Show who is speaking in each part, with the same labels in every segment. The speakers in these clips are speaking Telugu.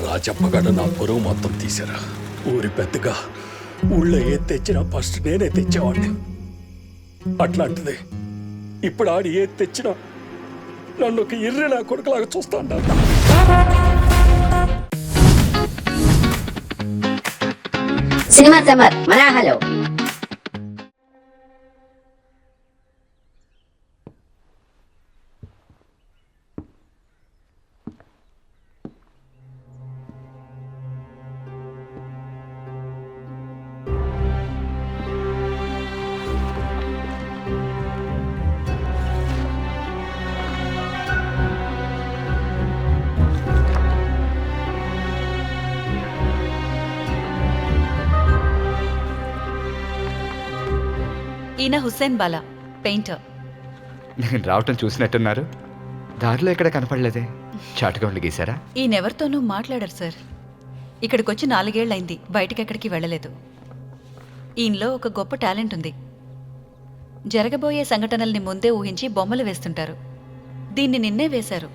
Speaker 1: రాజప్పగాడు నా పొరుగు మొత్తం తీశారా. ఊరి పెద్దగా ఊళ్ళో ఏది తెచ్చినా ఫస్ట్ నేనే తెచ్చేవాడిని. అట్లాంటిది ఇప్పుడు ఆడి ఏది తెచ్చినా నన్ను ఒక ఇర్రె నా కొడుకులాగా చూస్తా ఉంటాను.
Speaker 2: సినిమా సమ్మర్ మనాహలో
Speaker 3: ఈయన హుస్సేన్ బాలా పెయింటర్.
Speaker 4: నేను రావటం చూసినట్టున్నారు. దారిలో ఎక్కడ కనపడలేదే. చాటుగా ఉండి గీశారా?
Speaker 3: ఈయనెవరితోనూ మాట్లాడారు సార్. ఇక్కడికొచ్చి 4 ఏళ్లైంది. బయటకెక్కడికి వెళ్ళలేదు. ఈయనలో ఒక గొప్ప టాలెంట్ ఉంది. జరగబోయే సంఘటనల్ని ముందే ఊహించి బొమ్మలు వేస్తుంటారు. దీన్ని నిన్నే వేశారు.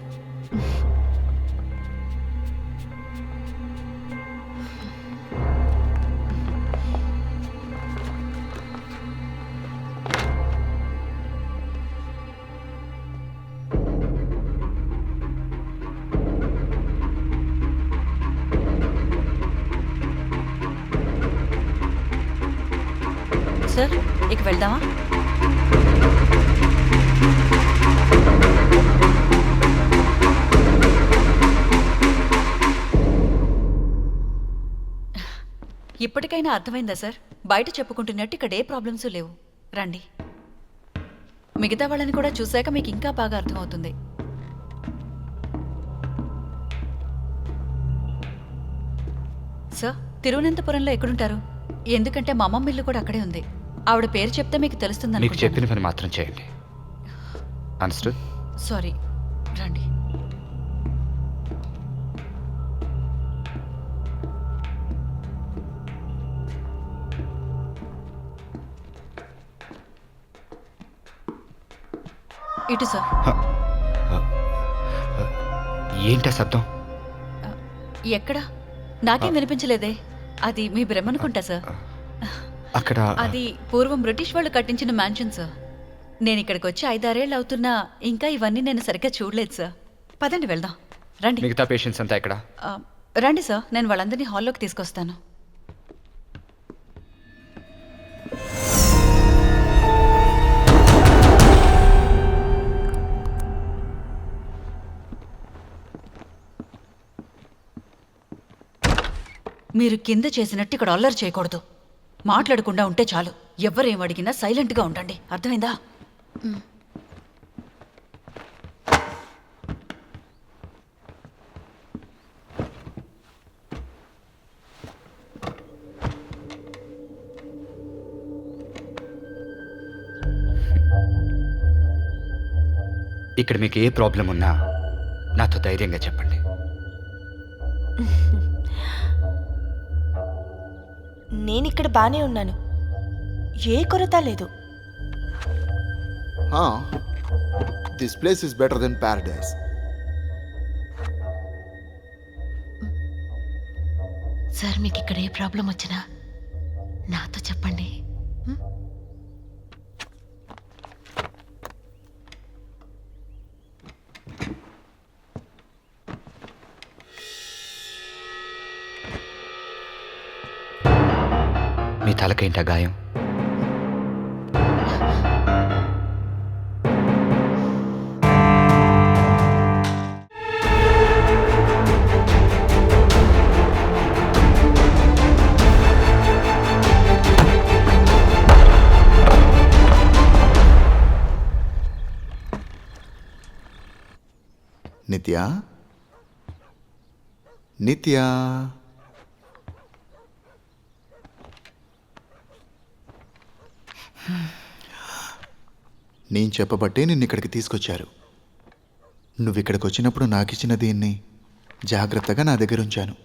Speaker 3: సార్, ఇక వెళ్దామా? ఇప్పటికైనా అర్థమైందా సార్? బయట చెప్పుకుంటున్నట్టు ఇక్కడ ఏ ప్రాబ్లమ్స్ లేవు. రండి. మిగతా వాళ్ళని కూడా చూశాక మీకు ఇంకా బాగా అర్థమవుతుంది. సార్, తిరువనంతపురంలో ఎక్కడుంటారు? ఎందుకంటే మా అమ్మమ్మ ఇల్లు కూడా అక్కడే ఉంది. ఆవిడ పేరు చెప్తే మీకు తెలుస్తుంది.
Speaker 4: మీకు చెప్పిన పని మాత్రం చేయండి. అండర్స్టూడ్?
Speaker 3: సారీ, రండి. ఇటు సార్.
Speaker 4: ఏంటా శబ్దం?
Speaker 3: ఎక్కడా? నాకేం వినిపించలేదే. అది మీ భ్రమనుకుంటా సార్.
Speaker 4: అక్కడ
Speaker 3: అది పూర్వం బ్రిటిష్ వాళ్ళు కట్టించిన మ్యాన్షన్ సార్. నేను ఇక్కడికి వచ్చి 5-6 ఏళ్ళు అవుతున్నా ఇంకా ఇవన్నీ నేను సరిగ్గా చూడలేదు సార్. పదండి వెళ్దాం. రండి.
Speaker 4: మిగతా పేషెంట్స్ అంతా ఇక్కడ?
Speaker 3: రండి సార్, నేను వాళ్ళందరినీ హాల్లోకి తీసుకొస్తాను. మీరు కింద చేసినట్టు ఇక్కడ అల్లరి చేయకూడదు. మాట్లాడకుండా ఉంటే చాలు. ఎవరేం అడిగినా సైలెంట్గా ఉండండి. అర్థమైందా?
Speaker 4: ఇక్కడ మీకు ఏ ప్రాబ్లం ఉన్నా నాతో ధైర్యంగా చెప్పండి.
Speaker 5: నేనిక్కడ బానే ఉన్నాను. ఏ కొరత లేదు.
Speaker 6: This place is better than paradise.
Speaker 3: Sir, మీకు ఇక్కడ ఏ ప్రాబ్లం వచ్చినా నాతో చెప్పండి.
Speaker 4: మీ తలకేంటా గాయం?
Speaker 6: నిత్యా, నిత్యా, నేను చెప్పబట్టే నిన్ను ఇక్కడికి తీసుకొచ్చారు. నువ్వు ఇక్కడికి వచ్చినప్పుడు నాకు ఇచ్చిన దీన్ని జాగ్రత్తగా నా దగ్గర ఉంచాను.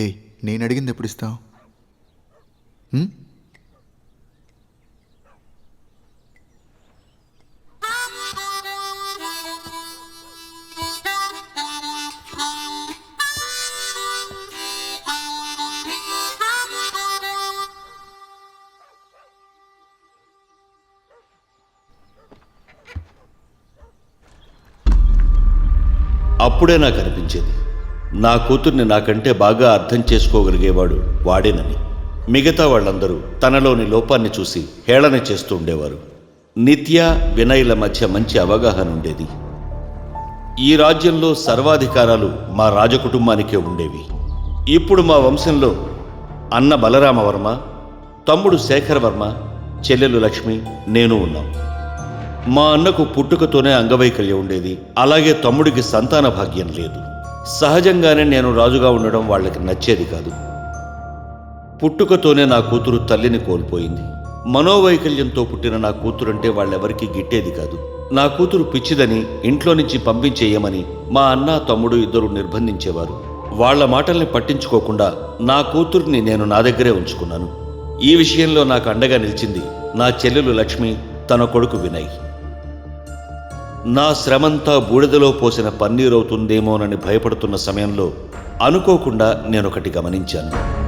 Speaker 6: ఏయ్, నేను అడిగింది ఎప్పుడు ఇస్తావు?
Speaker 7: అప్పుడే నాకు అనిపించేది నా కూతుర్ని నాకంటే బాగా అర్థం చేసుకోగలిగేవాడు వాడేనని. మిగతా వాళ్ళందరూ తనలోని లోపాన్ని చూసి హేళన చేస్తూ ఉండేవారు. నిత్య, వినయ్ల మధ్య మంచి అవగాహన ఉండేది. ఈ రాజ్యంలో సర్వాధికారాలు మా రాజకుటుంబానికే ఉండేవి. ఇప్పుడు మా వంశంలో అన్న బలరామవర్మ, తమ్ముడు శేఖరవర్మ, చెల్లెలు లక్ష్మి, నేను ఉన్నాం. మా అన్నకు పుట్టుకతోనే అంగవైకల్యం ఉండేది. అలాగే తమ్ముడికి సంతాన భాగ్యం లేదు. సహజంగానే నేను రాజుగా ఉండడం వాళ్ళకి నచ్చేది కాదు. పుట్టుకతోనే నా కూతురు తల్లిని కోల్పోయింది. మనోవైకల్యంతో పుట్టిన నా కూతురంటే వాళ్ళెవరికీ గిట్టేది కాదు. నా కూతురు పిచ్చిదని ఇంట్లో నుంచి పంపించేయమని మా అన్న, తమ్ముడు ఇద్దరు నిర్బంధించేవారు. వాళ్ల మాటల్ని పట్టించుకోకుండా నా కూతుర్ని నేను నా దగ్గరే ఉంచుకున్నాను. ఈ విషయంలో నాకు అండగా నిలిచింది నా చెల్లెలు లక్ష్మి, తన కొడుకు వినయ్. నా శ్రమంతా బూడిదలో పోసిన పన్నీరవుతుందేమోనని భయపడుతున్న సమయంలో అనుకోకుండా నేనొకటి గమనించాను.